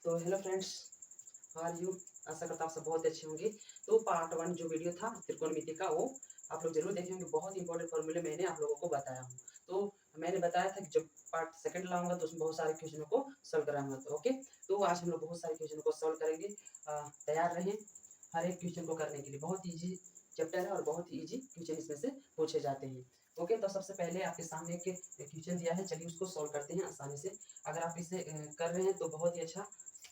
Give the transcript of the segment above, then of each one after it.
तो hello friends, how are you. आशा करता हूँ आप सब बहुत अच्छे होंगे। तो पार्ट 1 जो वीडियो था त्रिकोणमिति का, वो आप लोग जरूर देखें होंगे। बहुत इंपॉर्टेंट फॉर्मूले मैंने आप लोगों को बताया हूँ। तो मैंने बताया था कि जब पार्ट सेकंड लाऊंगा तो उसमें बहुत सारे क्वेश्चनों को सॉल्व कराऊंगा। तो ओके, तो आज हम लोग बहुत सारे क्वेश्चन को सॉल्व करेंगे। तैयार रहें हर एक क्वेश्चन को करने के लिए। बहुत ईजी चैप्टर है और बहुत ही ईजी क्वेश्चन इसमें से पूछे जाते हैं। ओके, तो सबसे पहले आपके सामने एक क्वेश्चन दिया है, चलिए उसको सॉल्व करते हैं आसानी से। अगर आप इसे कर रहे हैं तो बहुत ही अच्छा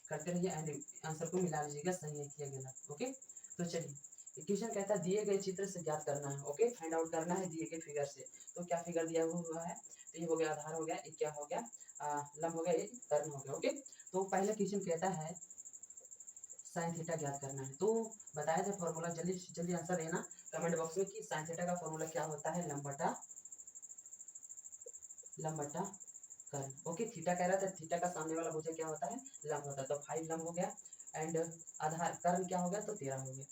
करते रहिए एंड आंसर को मिला लीजिएगा, सही है या गलत। ओके, तो चलिए क्वेश्चन कहता है दिए गए चित्र से ज्ञात करना है। ओके, फाइंड आउट करना है दिए गए फिगर से। तो क्या फिगर दिया हुआ है, तो ये हो गया आधार हो गया, ये क्या हो गया लंब हो गया, ये कर्ण हो गया। ओके, तो पहला क्वेश्चन कहता है साइन थीटा ज्ञात करना है। तो बताया था फॉर्मूला, जल्दी जल्दी आंसर देना कमेंट बॉक्स में कि साइन थीटा का फॉर्मूला क्या होता है, लंब बटा कर्ण। ओके, थीटा कह रहा था, थीटा का सामने वाला भुजा क्या होता है, लंब होता है। तो 5 लंब हो गया एंड आधार कर्ण क्या हो गया, तो 13 हो गया।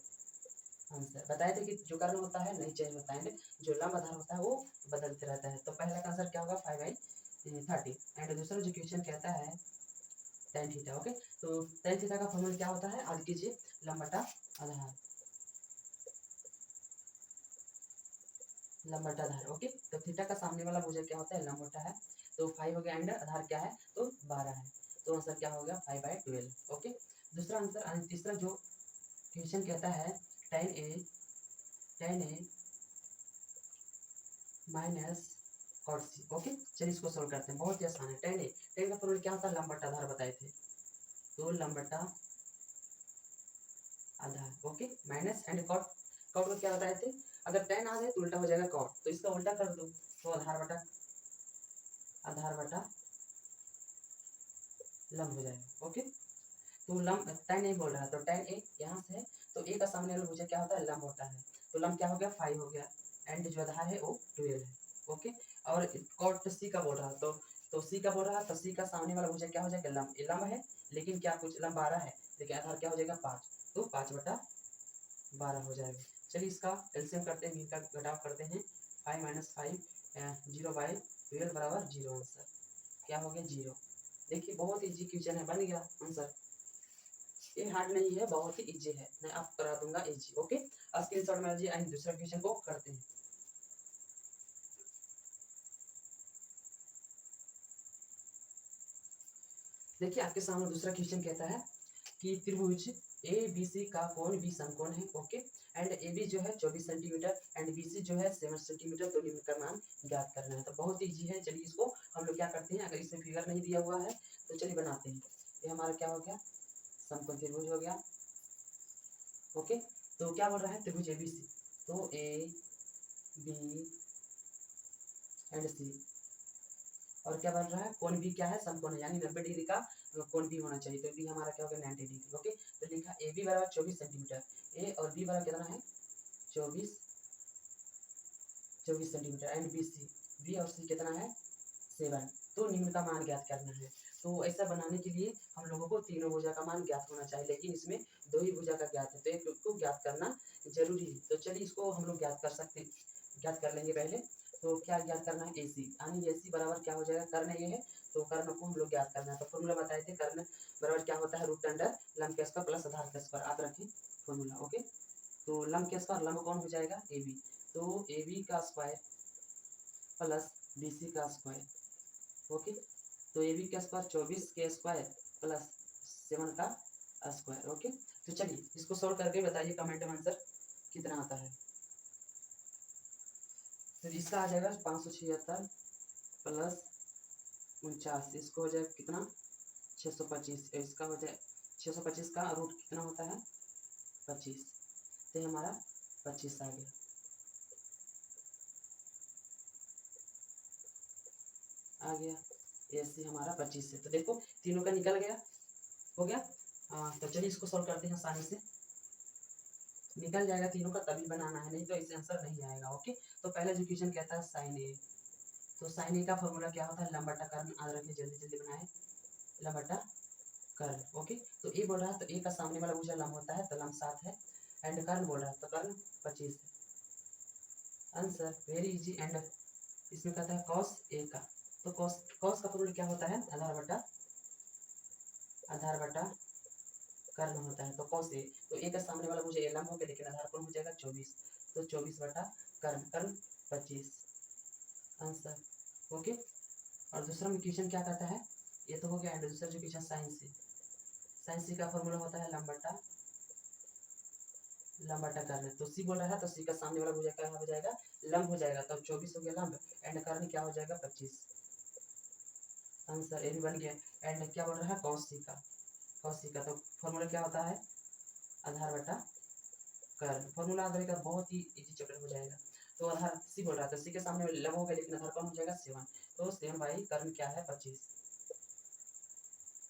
आंसर बताए थे कि जो कर्ण होता है नहीं चेंज होता है, जो लंब आधार होता है वो बदलते रहता है। तो पहला का आंसर क्या होगा 5/30 एंड दूसरा जो क्वेश्चन कहता है tan थीटा। ओके, तो tan थीटा का फॉर्मूला क्या होता है, याद कीजिए, लंब बटा आधार, लंब बटा आधार। ओके, तो थीटा का सामने वाला भुजा क्या होता है, लंब होता है। तो 5 हो गया एंड आधार क्या है, तो 12 है। तो आंसर क्या हो गया 5/12। ओके, दूसरा आंसर, तीसरा जो क्वेश्चन कहता है tan a minus cot c। Okay, चलिए इसको सोल्व करते हैं, बहुत ही आसान है। tan का फॉर्मूला क्या होता है, लंब बटा आधार बताए थे, तो लंब बटा आधार। ओके, माइनस एंड कॉट को क्या बताए थे, अगर tan आ जाए तो उल्टा हो जाएगा कॉट, तो इसका उल्टा कर दो, तो आधार बटा लंब हो जाएगा। ओके, तो लंब tan ए बोल रहा है, तो tan ए यहाँ से है, तो ए का सामने वाला भुजा क्या होता है, लंब होता है। तो लंब क्या हो गया 5 हो गया एंड जो आधार है वो 12 है। ओके, और कॉट सी का बोल रहा है, तो सी का बोल रहा है, तो सी का सामने वाला भुजा क्या हो जाएगा, लंब। ये लंब है लेकिन क्या कुछ लंब 12 है, लेकिन आधार क्या हो जाएगा 5, तो 5/12 हो जाएगा। चलिए इसका एलसीएम करते हैं, इनका घटाव करते हैं। 5 - 5 0/12 बराबर 0। आंसर क्या हो गया 0। देखिए बहुत इजी क्वेश्चन है, बन गया आंसर। ये हार्ड नहीं है, बहुत ही इजी है, मैं आपको करा दूंगा इजी। ओके, स्क्रीनशॉट में लीजिए एंड दूसरा क्वेश्चन को करते हैं। देखिए आपके सामने दूसरा क्वेश्चन कहता है कि त्रिभुज ए बी सी का कोण बी समकोण है। ओके, एंड ए बी जो है 24 सेंटीमीटर एंड बी सी जो है 7 सेंटीमीटर, तो निम्न का मान ज्ञात करना है। तो बहुत इजी है, चलिए इसको हम लोग क्या करते हैं, अगर इसमें फिगर नहीं दिया हुआ है तो चलिए बनाते हैं। ये हमारा क्या हो गया, समकोण त्रिभुज हो गया। ओके, तो क्या बोल रहा है, त्रिभुज ए बी सी, तो ए बी एंड सी, और क्या बन रहा है, कोण भी क्या है, समकोण है, यानी 90 डिग्री का कोण भी होना चाहिए। तो बी हमारा क्या हो गया 90 डिग्री। ओके, तो लिखा ए बी बराबर 24 सेंटीमीटर, ए और बी बराबर कितना है 24 centimetre and B C, B और सी कितना है 7, तो निम्न का मान ज्ञात करना है। तो ऐसा बनाने के लिए हम लोगों को तीनों भुजा का मान ज्ञात होना चाहिए, लेकिन इसमें दो ही भुजा का ज्ञात है, तो एक को ज्ञात करना जरूरी है। तो चलिए इसको हम लोग ज्ञात कर लेंगे पहले। तो क्या ज्ञात करना है, AC, यानी AC बराबर क्या हो जाएगा, कर्ण ये है, तो कर्ण को हम लोग ज्ञात करना है। तो फॉर्मूला बताए थे, कर्ण बराबर क्या होता है, रूट अंडर लंब के स्क्वायर प्लस आधार के स्क्वायर, आप रखें फॉर्मूला। ओके, तो लंब के स्क्वायर, लंब कौन हो जाएगा AB, तो AB का स्क्वायर प्लस BC का स्क्वायर। ओके, तो AB का स्क्वायर 24 के स्क्वायर प्लस 7 का स्क्वायर। ओके, तो चलिए इसको सॉल्व करके बताइए कमेंट में आंसर कितना आता है। तो इसका आ जाएगा 576 प्लस 49, इसको हो जाएगा कितना 625, इसका हो जाए 625 का रूट कितना होता है 25, तो ये हमारा 25 आ गया। आ गया AC हमारा 25 है, तो देखो तीनों का निकल गया, हो गया। तो चलिए इसको सॉल्व करते हैं आसानी से, निकल जाएगा तीनों का, तभी बनाना है, नहीं तो इससे आंसर नहीं आएगा। ओके, तो पहला जो क्वेश्चन कहता है साइन ए, तो साइन ए का फॉर्मूला क्या होता है, लंब बटा कर्ण, याद रखिए, जल्दी जल्दी बनाए, लंब बटा कर्ण। ओके, तो ए बोल रहा है, तो ए का सामने वाला भुजा लंब होता है, तो लंब 7 है एंड कर्ण बोल रहा है, तो कर्ण 25 है। Answer very easy. एंड इसमें कहता है कॉस ए का, तो कॉस का फॉर्मूला क्या होता है, आधार बटा आधार बटा कर्ण होता है। तो कौन से, तो एक सामने वाला मुझे लंब हो गया, लेकिन आधार कौन हो जाएगा 24, तो 24 बटा कर्ण, कर्ण 25 आंसर। ओके। और दूसरा क्वेश्चन क्या कहता है, ये तो हो गया। एंड दूसरा जो क्वेश्चन साइन सी, साइन सी का फॉर्मूला होता है लंब बटा कर्ण। तो सी बोल रहा है, तो सी का सामने वाला भुजा क्या हो जाएगा, लंब हो जाएगा। तो 24 हो गया लंब, एंड कर्ण क्या हो जाएगा 25 आंसर। ये भी बन गया। एंड क्या बोल रहा है, कॉस सी का, कॉस सी का तो फॉर्मूला क्या होता है, आधार बटा कर्ण। फॉर्मूला आधार का बहुत ही इजी चैप्टर हो जाएगा। तो आधार सी बोल रहा था, सी के सामने लंब हो गया, लेकिन आधार कौन हो जाएगा 7, तो 7 बाई कर्ण क्या है 25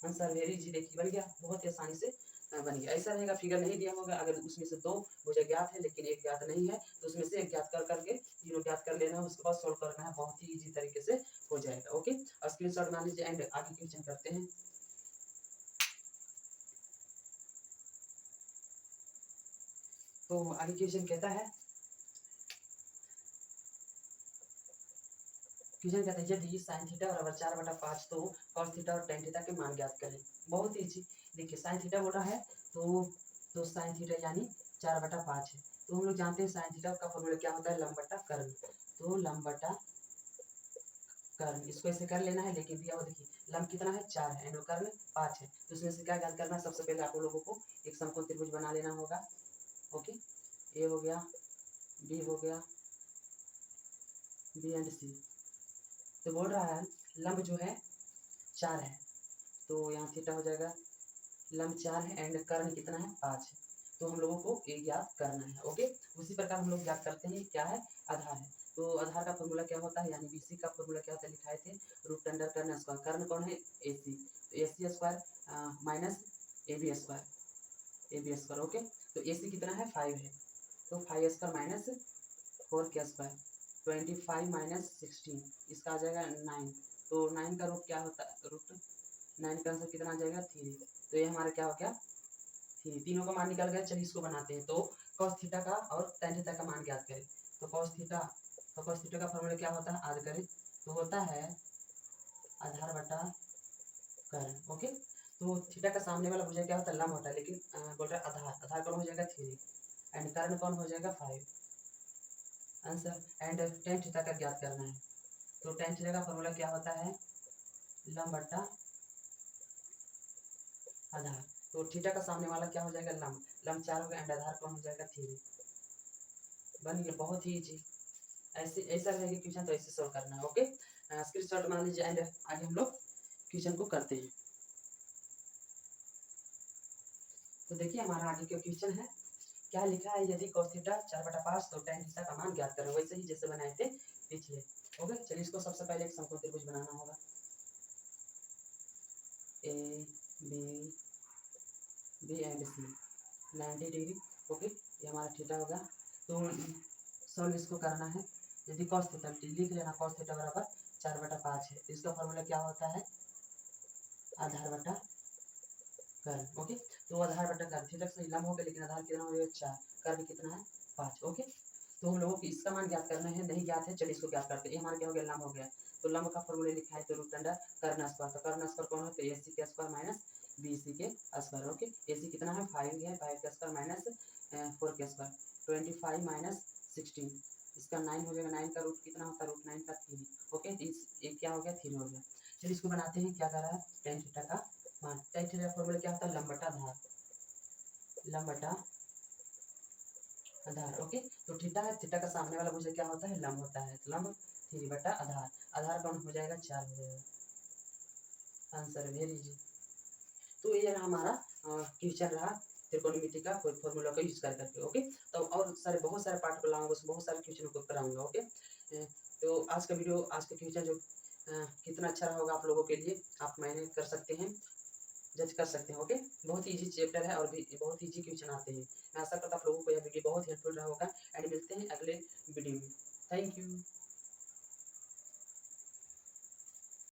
आंसर। वेरी इजी, देखिए बन गया, बहुत ही आसानी से बन गया। ऐसा रहेगा, फिगर नहीं दिया होगा, अगर उसमें से 2 मुझे ज्ञात है लेकिन एक ज्ञात नहीं है, तो उसमें से एक ज्ञात कर करके तीनों ज्ञात कर लेना है, उसके बाद सोल्व करना है, बहुत ही इजी तरीके से हो जाएगा। ओके, और स्क्रीनशॉट मान लीजिए। एंड आगे क्वेश्चन करते हैं। तो आगे क्वेश्चन कहता है, क्वेश्चन कहता है यदि साइन थीटा बराबर 4/5 तो कॉस थीटा और टेन थीटा के मान ज्ञात करें। बहुत इजी, देखिए साइन थीटा बोल रहा है, तो साइन थीटा यानी 4/5 है। तो हम लोग जानते हैं साइन थीटा का फॉर्मूला क्या होता है, लंब बटा कर्ण। तो लंब बटा कर्ण, इसको ऐसे कर लेना है, लेकिन दिया हुआ देखिए लंब कितना है 4 है, एंड कर्ण 5 है। तो इसमें से क्या ज्ञात करना है, सबसे पहले आप लोगों को एक समकोण त्रिभुज बना लेना होगा। ओके, ए हो गया, बी हो गया, बी एंड सी। तो बोल रहा है लंब जो है 4 है, तो यहाँ थीटा हो जाएगा, लंब 4 है एंड कर्ण कितना है 5 है। तो हम लोगों को ये ज्ञात करना है। ओके, उसी प्रकार हम लोग ज्ञात करते हैं क्या है, आधार है। तो आधार का फॉर्मूला क्या होता है, यानी बीसी का फॉर्मूला क्या होता है, लिखाए थे रूट अंडर कर्ण स्क्वायर। कर्ण कौन है, एसी, तो AC square minus AB square, AB square. Okay, तो एसी कितना है 5 है, तो 5 स्क्वायर माइनस 4 के स्क्वायर, 25 माइनस 16, इसका आ जाएगा 9। तो 9 का रूट क्या होता है, रूट 9 का आंसर कितना आ जाएगा 3। तो ये हमारा क्या हो गया 3, तीनों का मान निकल गया। चलिए इसको बनाते हैं। तो cos थीटा का और tan थीटा का मान ज्ञात करें। तो cos थीटा, तो cos थीटा का फॉर्मूला क्या होता है, आद करें तो होता है आधार बटा कर्ण। ओके, तो थीटा का सामने वाला भुजा क्या होता है, लंब होता है, लेकिन बोल रहा है आधार, आधार कौन हो जाएगा 3 एंड कर्ण कौन हो जाएगा 5 आंसर। एंड tan थीटा का ज्ञात करना है। तो tan थीटा का फॉर्मूला क्या होता है, लंब बटा आधार। तो थीटा का सामने वाला क्या हो जाएगा, लंब, लंब 4 हो गया, एंड आधार कौन हो जाएगा 3। बन गया, बहुत ही इजी। ऐसे ऐसा रहेगा क्वेश्चन, तो ऐसे सॉल्व करना है। ओके, स्क्रीनशॉट मान लीजिए, एंड आगे हम लोग क्वेश्चन को करते हैं। तो देखिए हमारा आगे का क्वेश्चन है, क्या लिखा है, यदि cos थीटा 4/5 तो tan थीटा का मान ज्ञात करें, वैसे ही जैसे बनाए थे पिछले। ओके, चलिए इसको सबसे पहले एक समकोण त्रिभुज बनाना होगा, A B, B and C 90 degree. Okay, ये हमारा थीटा होगा। तो सॉल्व इसको करना है। यदि cos थीटा लिख लेना, cos थीटा बराबर 4/5 है, तो इसका फॉर्मूला क्या होता है, आधार बटा कर्ण। ओके, तो आधार बटा कर्ण, थीटा से लंब हो गया, लेकिन आधार कितना हो गया 4, कर्ण कितना है 5। ओके, तो हम लोगों को इसका मान ज्ञात करना है, नहीं ज्ञात है, चलिए इसको ज्ञात करते हैं। ये हमारा क्या हो गया, लंब हो गया। तो लंब का फॉर्मूला लिखा है, तो रूट अंडर कर्ण स्क्वायर। तो कर्ण स्क्वायर कौन है, तो एसी के स्क्वायर माइनस बीसी के स्क्वायर। ओके, एसी कितना है 5 है, 5 के स्क्वायर माइनस 4 के स्क्वायर, 25 माइनस 16, इसका 9 हो जाएगा। 9 का रूट कितना होता है, रूट 9 का 3। ओके, तो इस एक क्या हो गया 3 हो गया। चलिए इसको बनाते हैं, क्या कर रहा है, tan थीटा का मान। tan थीटा का फॉर्मूला क्या होता है, लंब बटा आधार, लंब बटा आधार। ओके, तो थीटा है, थीटा का सामने वाला भुजा क्या होता है, लंब होता है, तो लंब 3 बटा आधार, आधार कौन हो जाएगा 4 हो जाएगा आंसर। Very easy. तो ये रहा हमारा क्वेश्चन रहा त्रिकोणमिति का कोई फॉर्मूला का यूज कर करके। ओके, तो और सारे बहुत सारे पार्ट को लाऊंगा, उसमें बहुत सारे क्वेश्चन को कराऊंगा। ओके, तो आज का वीडियो, आज का क्वेश्चन जो कितना अच्छा रहा होगा आप लोगों के लिए, आप मैंने कर सकते हैं, जज कर सकते हैं। ओके, बहुत ही इजी चैप्टर है और भी बहुत इजी क्वेश्चन आते हैं। मैं आशा करता हूँ आप लोगों को यह वीडियो बहुत हेल्पफुल रहा होगा, एंड मिलते हैं अगले वीडियो में। Thank you.